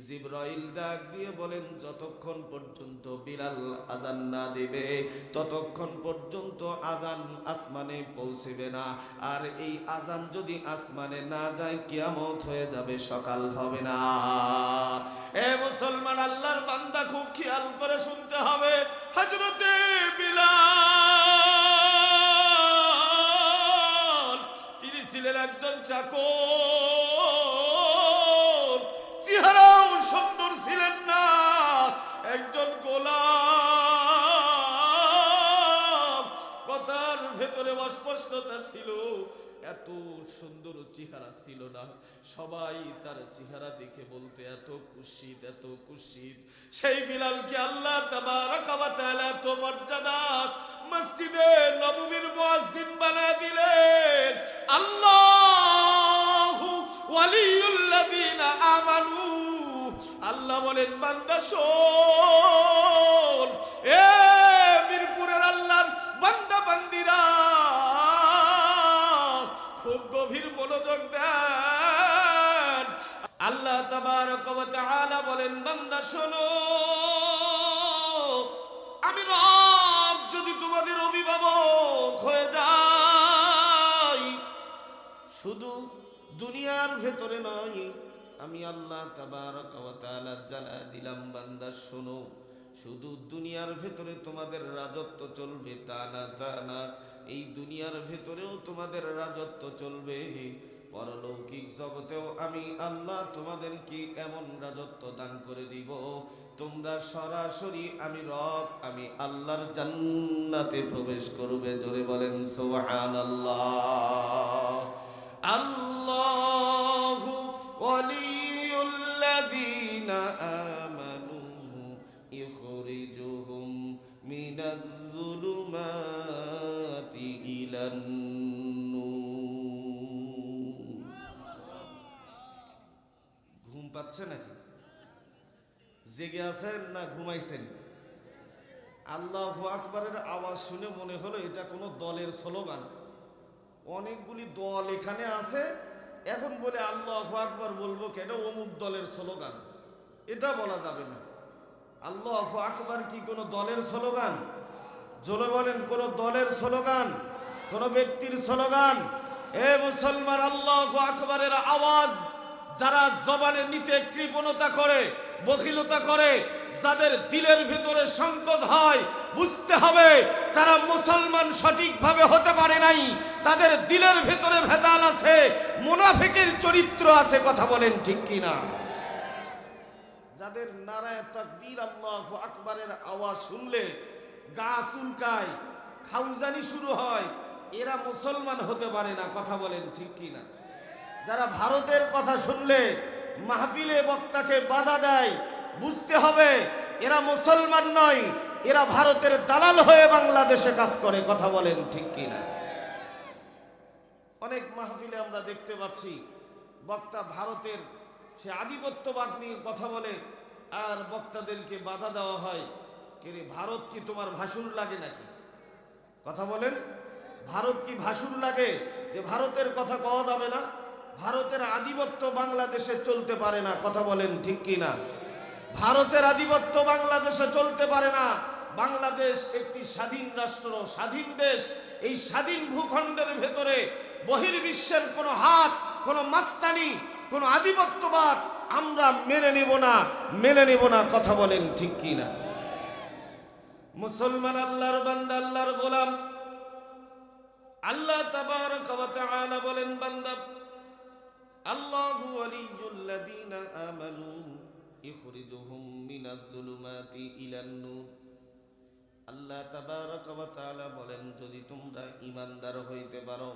জিবরাইল ডাক দিয়ে বলেন, যতক্ষণ পর্যন্ত বিলাল আজান না দেবে ততক্ষণ পর্যন্ত আজান আসমানে পৌঁছবে না। আর এই আজান যদি আসমানে না যায় কিয়ামত হয়ে যাবে, সকাল হবে না। এ মুসলমান, আল্লাহর বান্দা, খুব খেয়াল করে শুনতে হবে। হযরতে বিলাল তিনি ছিলেন একজন চাকর, চেহারাও সুন্দর ছিলেন না, একজন গোলাম। কথার ভেতরে অস্পষ্টতা ছিল, এত সুন্দর চেহারা ছিল না। সবাই তার চেহারা দেখে বলতে, এত কুৎসিত, এত কুৎসিত। সেই বিলালকে আল্লাহ তাবারক ওয়া তাআলা এত মর্যাদা মসজিদে নববীর মুয়াজ্জিন বানায় দিলেন। আল্লাহু ওয়ালিউল্লাযিনা আমানু, আল্লাহ বলেন, বান্দা শোন, এ মিরপুরের আল্লাহর বান্দা বান্দিরা, খুব গভীর মনোযোগ দেন। আল্লাহ তাবারক ওয়া তাআলা বলেন, বান্দা শোনো, আমি রব যদি তোমাদের অভিভাবক হয়ে যাই, শুধু দুনিয়ার ভেতরে নয়, আমি আল্লাহ তাবারক ওয়া তাআলা জানা দিলাম, বান্দা শোনো, শুধু দুনিয়ার ভেতরে তোমাদের রাজত্ব চলবে তা না, এই দুনিয়ার ভেতরেও তোমাদের রাজত্ব চলবে, পরলৌকিক জগতেও আমি আল্লাহ তোমাদেরকে এমন রাজত্ব দান করে দিব, তোমরা সরাসরি আমি রব, আমি আল্লাহর জান্নাতে প্রবেশ করবে। জোরে বলেন সুবহানাল্লাহ। আল্লাহু ওয়ালিউল্লাযিনা আমানু ইখরিজুহুম মিনাজ-যুলুমাতি ইলান-নূর। ঘুম পাচ্ছে নাকি? জেগে আছেন না ঘুমাইছেন? আল্লাহু আকবারের আওয়াজ শুনে মনে হলো এটা কোনো দলের স্লোগান। অনেকগুলি দল এখানে আছে, এখন বলে আল্লাহু আকবার বলবো কেন, অমুক দলের স্লোগান, এটা বলা যাবে না। আল্লাহু আকবার কি কোনো দলের স্লোগান? জোরে বলেন, কোন দলের স্লোগান, কোন ব্যক্তির স্লোগান? এ মুসলমান, আল্লাহু আকবারের আওয়াজ যারা জবানে নিতে কৃপণতা করে, বখিলতা করে, যাদের দিলের ভিতরে সংকোচ হয়, বুঝতে হবে তারা মুসলমান সঠিকভাবে হতে পারে নাই, তাদের দিলের ভিতরে ভেজাল আছে, মুনাফিকের চরিত্র আছে। কথা বলেন ঠিক কিনা? যাদের নারায়ে তাকবীর আল্লাহু আকবারের আওয়াজ শুনলে গা চুলকায়, খাউজানি শুরু হয়, এরা মুসলমান হতে পারে না। কথা বলেন ঠিক কিনা? যারা ভারতের কথা শুনলে মাহফিলে বক্তাকে বাধা দেয়, বুঝতে হবে এরা মুসলমান নয়, এরা ভারতের দালাল হয়ে বাংলাদেশে কাজ করে। কথা বলেন ঠিক কিনা? অনেক মাহফিলে আমরা দেখতে পাচ্ছি বক্তা ভারতের সে আধিপত্যবাদ নিয়ে কথা বলে, আর বক্তাদেরকে বাধা দেওয়া হয়, কে রে, ভারত কি তোমার ভাসুর লাগে নাকি? কথা বলেন, ভারত কি ভাসুর লাগে যে ভারতের কথা কওয়া যাবে না? ভারতের আধিপত্য বাংলাদেশে চলতে পারে না। কথা বলেন ঠিক কিনা? ভারতের আধিপত্য বাংলাদেশে চলতে পারে না। বাংলাদেশ একটি স্বাধীন রাষ্ট্র, স্বাধীন দেশ। এই স্বাধীন ভূখণ্ডের ভেতরে বহির্বিশ্বের কোনো হাত, কোনো মাস্তানি, কোনো আধিপত্যবাদ আমরা মেনে নেব না, মেনে নেব না। কথা বলেন ঠিক কিনা? মুসলমান, আল্লাহর বান্দা, আল্লাহর গোলাম, আল্লাহ তাবারক ওয়া তাআলা বলেন, বান্দা, আল্লাহু ওয়ালিউল্লাযিনা আমানু ইখরিজুহুম মিনাজ-যুলুমাতি ইলান-নূর। আল্লাহ তাবারক ওয়া তাআলা বলেন, যদি তোমরা ঈমানদার হইতে পারো,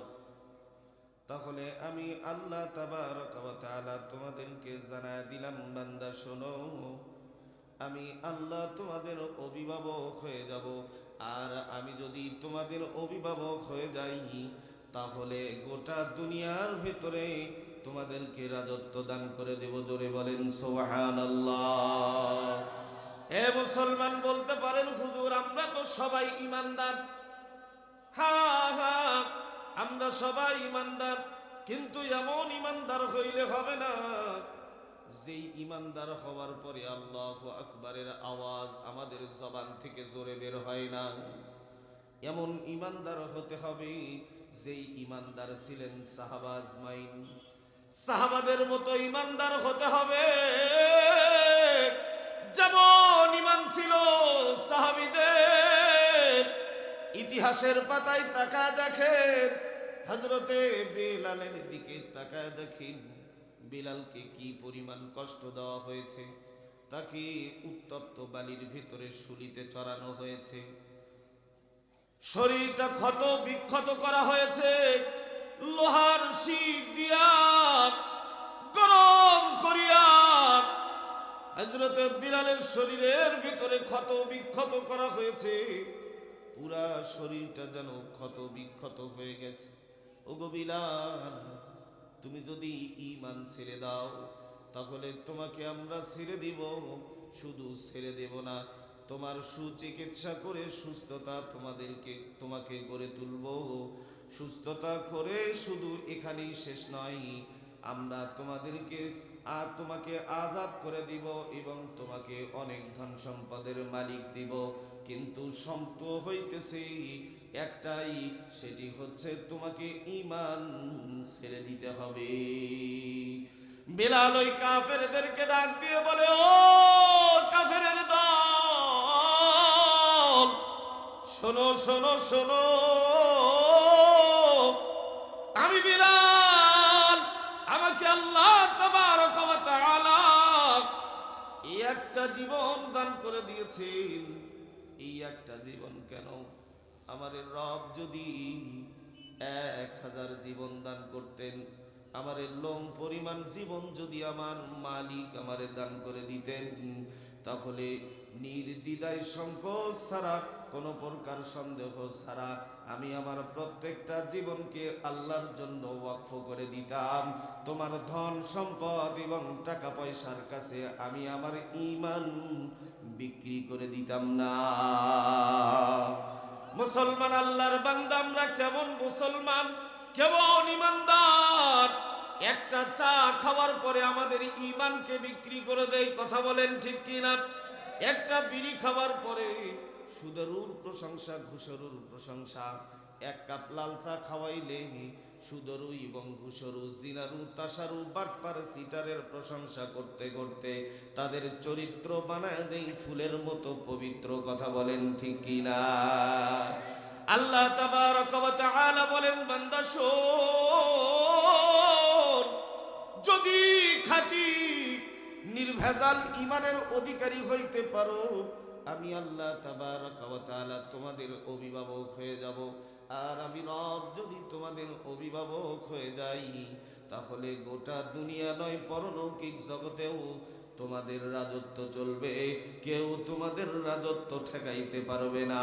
তাহলে আমি আল্লাহ তাবারক ওয়া তাআলা তোমাদেরকে জানায় দিলাম, বান্দা শোনো, আমি আল্লাহ তোমাদের অভিভাবক হয়ে যাব। আর আমি যদি তোমাদের অভিভাবক হয়ে যাই, তাহলে গোটা দুনিয়ার ভিতরে তোমাদেরকে রাজত্ব দান করে দেব। জোরে বলেন সুবহানাল্লাহ। হে মুসলমান, বলতে পারেন, হুজুর আমরা তো সবাই ঈমানদার। হ্যাঁ হ্যাঁ, আমরা সবাই ঈমানদার, কিন্তু এমন ঈমানদার হইলে হবে না যেই ইমানদার হওয়ার পরে আল্লাহু আকবারের আওয়াজ আমাদের জবান থেকে জোরে বের হয় না, এমন ইমানদার হতে হবে যেই ইমানদার ছিলেন সাহাবা আজমাইন। সাহাবাদের মতো ইমানদার হতে হবে, যেমন ইমান ছিল সাহাবীদের। ইতিহাসের পাতায় তাকায় দেখেন, হযরতে বিলালের দিকে তাকায় দেখেন, বিলালকে কি পরিমাণ কষ্ট দেওয়া হয়েছে। তাকে উত্তপ্ত বালির ভিতরে শুলিতে চড়ানো হয়েছে, শরীরটা ক্ষত বিক্ষত করা হয়েছে, লোহার শিক দিয়া গরম করিয়া হযরতে বিলালের শরীরের ভিতরে ক্ষত বিক্ষত করা হয়েছে। পুরা শরীরটা যেন ক্ষত বিক্ষত হয়ে গেছে। ওগো বিলাল, তুমি যদি ঈমান ছেড়ে দাও তাহলে তোমাকে আমরা ছেড়ে দিব। শুধু ছেড়ে দেব না, তোমার সুচিকিৎসা করে সুস্থতা তোমাকে গড়ে তুলব। সুস্থতা করে শুধু এখানেই শেষ নয়, আমরা তোমাকে আজাদ করে দিব এবং তোমাকে অনেক ধন সম্পদের মালিক দিব। কিন্তু শর্ত হইতেছে একটাই, সেটি হচ্ছে তোমাকে ঈমান ছেড়ে দিতে হবে। বিলাল ওই কাফেরদেরকে ডাক দিয়ে বলে, ও কাফেরের দল, শোনো শোনো শোনো, আমি বিলাল, আমাকে আল্লাহ তাবারক ওয়া তাআলা এই একটা জীবন দান করে দিয়েছেন। এই একটা জীবন কেন, আমার রব যদি 1000 জীবন দান করতেন, আমার লোম পরিমাণ জীবন যদি আমার মালিক আমারে দান করে দিতেন, তাহলে নির্দ্বিধায় সংকোচ ছাড়া, কোনো প্রকার সন্দেহ ছাড়া আমি আমার প্রত্যেকটা জীবনকে আল্লাহর জন্য ওয়াকফ করে দিতাম। তোমার ধন সম্পদ এবং টাকা পয়সার কাছে আমি আমার ঈমান বিক্রি করে দিতাম না। মুসলমান, আল্লাহর বান্দা আমরা কেমন মুসলমান, কেমন ইমানদার! একটা চা খাওয়ার পরে আমাদের ঈমানকে বিক্রি করে দেয়, কথা বলেন ঠিক কিনা? একটা বিড়ি খাওয়ার পরে সুদরুর প্রশংসা, ঘুষরুর প্রশংসা। এক কাপ লাল চা খাওয়াইলে সুদরু এবং ঘুষরু, জিনারু, তাসারু, বাটপার, সিটারের প্রশংসা করতে করতে তাদের চরিত্র বানায় দেই ফুলের মতো পবিত্র, কথা বলেন ঠিক কিনা? আল্লাহ তাবারক ওয়া তাআলা বলেন, বান্দা শোন, যদি খাঁটি নির্ভেজাল ঈমানের অধিকারী হইতে পারো, আমি আল্লাহ তাবারক ওয়া তাআলা তোমাদের অভিভাবক হয়ে যাব। আর আমি রব যদি তোমাদের অভিভাবক হয়ে যাই, তাহলে গোটা দুনিয়া নয়, পরলৌকিক জগতেও তোমাদের রাজত্ব চলবে, কেউ তোমাদের রাজত্ব ঠেকাইতে পারবে না।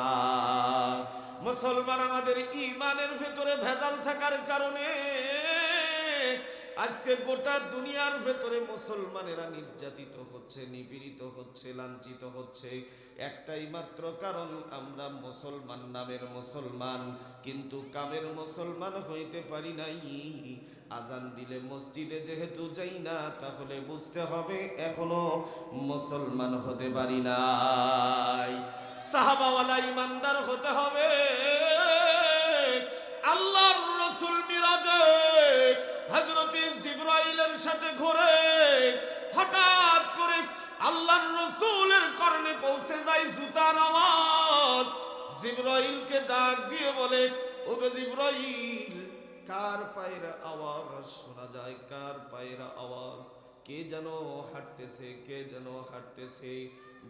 মুসলমান, আমাদের ঈমানের ভেতরে ভেজাল থাকার কারণে আজকে গোটা দুনিয়ার ভেতরে মুসলমানেরা নির্যাতিত হচ্ছে, নিপীড়িত হচ্ছে, লাঞ্ছিত হচ্ছে। একটাই মাত্র কারণ, আমরা মুসলমান নামের মুসলমান, কিন্তু কামের মুসলমান হইতে পারি নাই। আজান দিলে মসজিদে যেহেতু যাই না, তাহলে বুঝতে হবে এখনো মুসলমান হতে পারি নাই। সাহাবাওয়ালা ইমানদার হতে হবে। আল্লাহর রাসূল মিরাজে হযরতে জিবরাইলের সাথে ঘুরে হঠাৎ করে আল্লাহর রাসূলের কর্ণে পৌঁছে যায় জুতার আওয়াজ। জিবরাইলকে ডাক দিয়ে বলে, ওগো জিবরাইল, কার পায়ের আওয়াজ শোনা যায়? কার পায়ের আওয়াজ? কে যেন হাঁটতেছে, কে যেন হাঁটতেছে।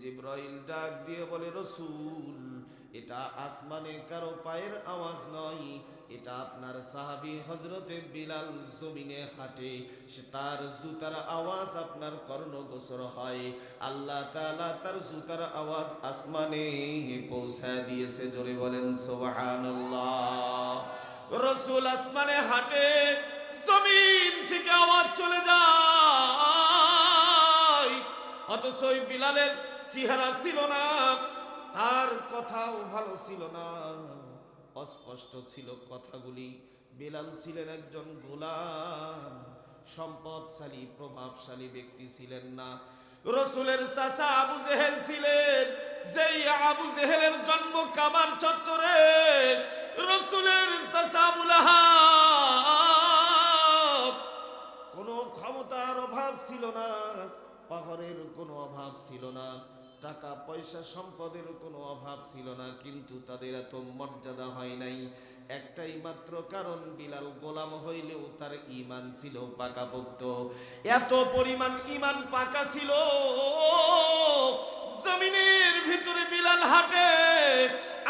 জিবরাইল ডাক দিয়ে বলে, রাসূল, এটা আসমানে কারো পায়ের আওয়াজ নয়, এটা আপনার সাহাবী হযরতে বিলাল জমিনে হাঁটে, তার জুতার আওয়াজ আপনার কর্ণগোচর হয়। আল্লাহ তাআলা তার জুতার আওয়াজ আসমানে পৌঁছায় দিয়েছে। জোরে বলেন সুবহানাল্লাহ। রাসূল আসমানে হাঁটে, জমিন থেকে আওয়াজ চলে যায়, অথচ ওই বিলালের চেহারা ছিল না, তার কথাও ভালো ছিল না, অস্পষ্ট ছিল কথাগুলি। বিলাল ছিলেন একজন গোলাম, সম্পদশালী প্রভাবশালী ব্যক্তি ছিলেন না। রসুলের চাচা আবু জেহেল ছিলেন, যেই আবু জেহেলের জন্ম কাবার চত্বরে। রসুলের চাচা আবুল আহাব, কোনো ক্ষমতার অভাব ছিল না, পাহাড়ের কোনো অভাব ছিল না, টাকা পয়সা সম্পদের কোনো অভাব ছিল না, কিন্তু তাদের এত মর্যাদা হয় নাই একটাই মাত্র কারণ, বিলাল গোলাম হইলেও তার ঈমান ছিল পাকাপোক্ত। এত পরিমাণ ঈমান পাকা ছিল, জমিনের ভিতরে বিলাল হাঁটে,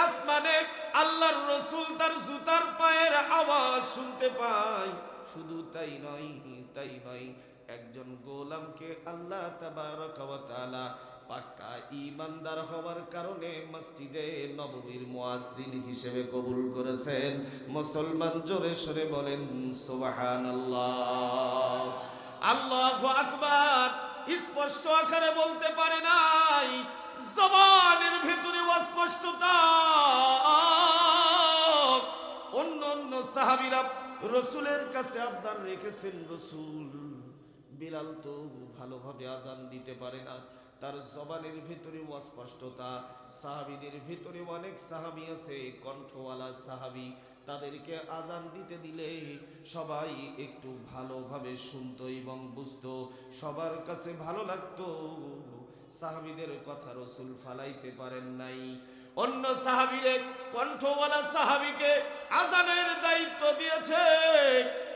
আসমানে আল্লাহর রসুল তার জুতার পায়ের আওয়াজ শুনতে পায়। শুধু তাই নয়, একজন গোলামকে আল্লাহ তাবারক ওয়া তাআলা পাক্কা ঈমানদার হওয়ার কারণে মসজিদে নববীর মুয়াজ্জিন হিসেবে কবুল করেছেন। মুসলমান জোরে সরে বলেন সুবহানাল্লাহ, আল্লাহু আকবার। স্পষ্ট আকারে বলতে পারে নাই, জবানের ভিতরে অস্পষ্টতা। অন্য সাহাবীরা রসুলের কাছে আবদার রেখেছেন, রসুল বিলাল তো ভালোভাবে আজান দিতে পারে না, তার জবানের ভিতরে অস্পষ্টতা। সাহাবীদের ভিতরে অনেক সাহাবী আছে কণ্ঠওয়ালা সাহাবী, তাদেরকে আজান দিতে দিলে সবাই একটু ভালোভাবে শুনতো এবং বুঝতো, সবার কাছে ভালো লাগতো। সাহাবীদের কথা রসুল ফালাইতে পারেন নাই। অন্য সাহাবীরে কণ্ঠওয়ালা সাহাবীকে আজানের দায়িত্ব দিয়েছে।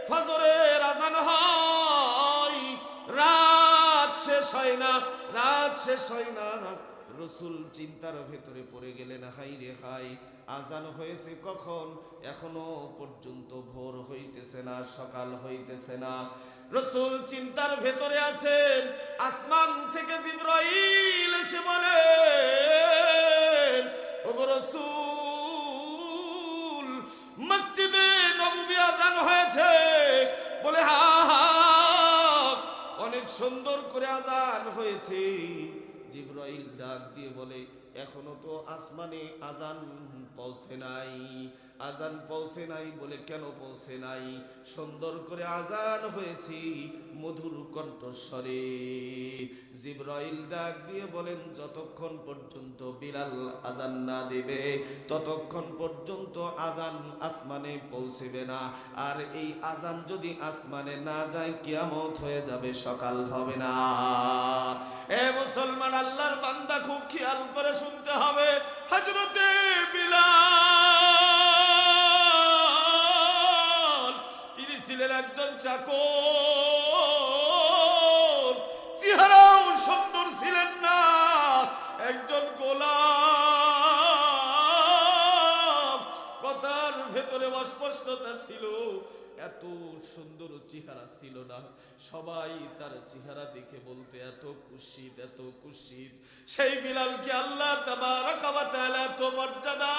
ফজরের আজান হয়, রাত শেষ হয় না, রসুল চিন্তার ভেতরে পড়ে গেলেন, হাই রে হাই, আজান হয়েছে কখন, এখনো পর্যন্ত ভোর হইতেছে না, সকাল হইতেছে না। রসুল চিন্তার ভেতরে আছেন। আসমান থেকে জিবরাইল এসে বলেন, ওগো রসুল, মসজিদে নববী আজান হয়েছে। বলে হা হা, অনেক সুন্দর করে আজান হয়েছে। জিবরাইল ডাক দিয়ে বলে, এখনো তো আসমানে আজান পৌঁছে নাই। আজান পৌঁছে নাই বলে, কেন পৌঁছে নাই? সুন্দর করে আজান হয়েছে মধুর কণ্ঠস্বরে। জিবরাইল ডাক দিয়ে বলেন, যতক্ষণ পর্যন্ত বিলাল আজান না দেবে ততক্ষণ পর্যন্ত আজান আসমানে পৌঁছবে না। আর এই আজান যদি আসমানে না যায়, কিয়ামত হয়ে যাবে, সকাল হবে না। এ মুসলমান আল্লাহর বান্দা, খুব খেয়াল করে শুনতে হবে। হযরতে বিলাল, তিনি ছিলেন একজন চাকর, চেহারাও সুন্দর ছিলেন না, একজন গোলাম, কথার ভেতরে অস্পষ্টতা ছিল, এত সুন্দর চেহারা ছিল না। সবাই তার চেহারা দেখে বলতে, এত কুৎসিত, এত কুৎসিত। সেই বিলালকে আল্লাহ তাবারক ওয়া তাআলা এত মর্যাদা,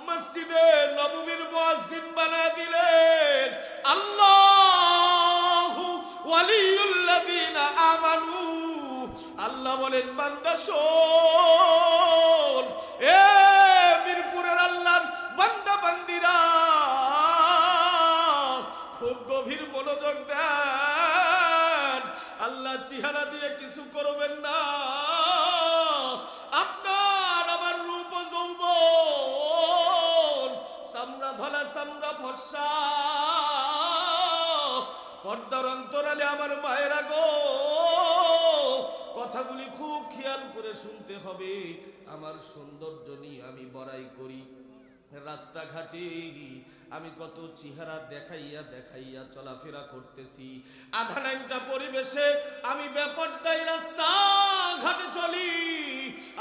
মসজিদে নববীর মুয়াজ্জিন বানায় দিলেন। আল্লাহু ওয়ালিয়ুল্লাযিনা আমানু, আল্লাহ বলেন, বান্দা শোন, এ মিরপুরের আল্লাহর বান্দা বান্দিরা, খুব গভীর মনোযোগ দেন। আল্লাহ চেহারা দিয়ে কিছু করবেন না। আপনার আমার রূপ যৌবন, চামড়া ধলা চামড়া ফর্সা, পর্দার অন্তরালে আমার মায়েরা গো, কথাগুলি খুব খেয়াল করে শুনতে হবে। আমার সৌন্দর্য নিয়ে আমি বড়াই করি, রাস্তাঘাটে আমি কত চেহারা দেখাইয়া চলাফেরা করতেছি। আধা একটা পরিবেশে আমি ব্যাপারটাই রাস্তা ঘাটে চলি।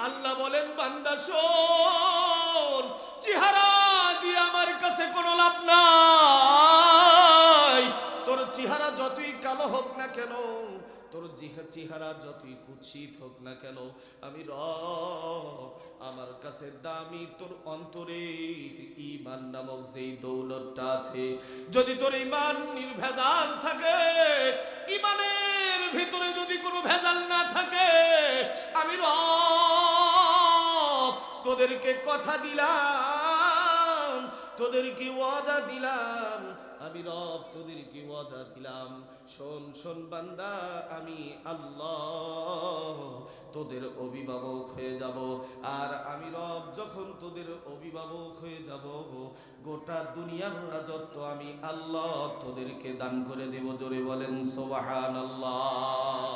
আল্লাহ বলেন, বান্দা শোন, চেহারা দিয়ে আমার কাছে কোনো লাভ নাই। তোর চেহারা যতই কালো হোক না কেন, তোর চেহারা যতই কুৎসিত হোক না কেন, আমি রব আমার কাছে দামি তোর অন্তরে ঈমান নামক যেই দৌলতটা আছে। যদি তোর ঈমান নির্ভেজাল থাকে, ঈমানের ভিতরে যদি কোনো ভেজাল না থাকে, আমি রব তোদেরকে কথা দিলাম, তোদেরকে ওয়াদা দিলাম, আমি রব তোদেরকে ওয়াদা দিলাম, শোন শোন বান্দা, আমি আল্লাহ তোদের অভিভাবক হয়ে যাব। আর আমি রব যখন তোদের অভিভাবক হয়ে যাব, গোটা দুনিয়ার রাজত্ব আমি আল্লাহ তোদেরকে দান করে দেব। জোরে বলেন সুবহানাল্লাহ।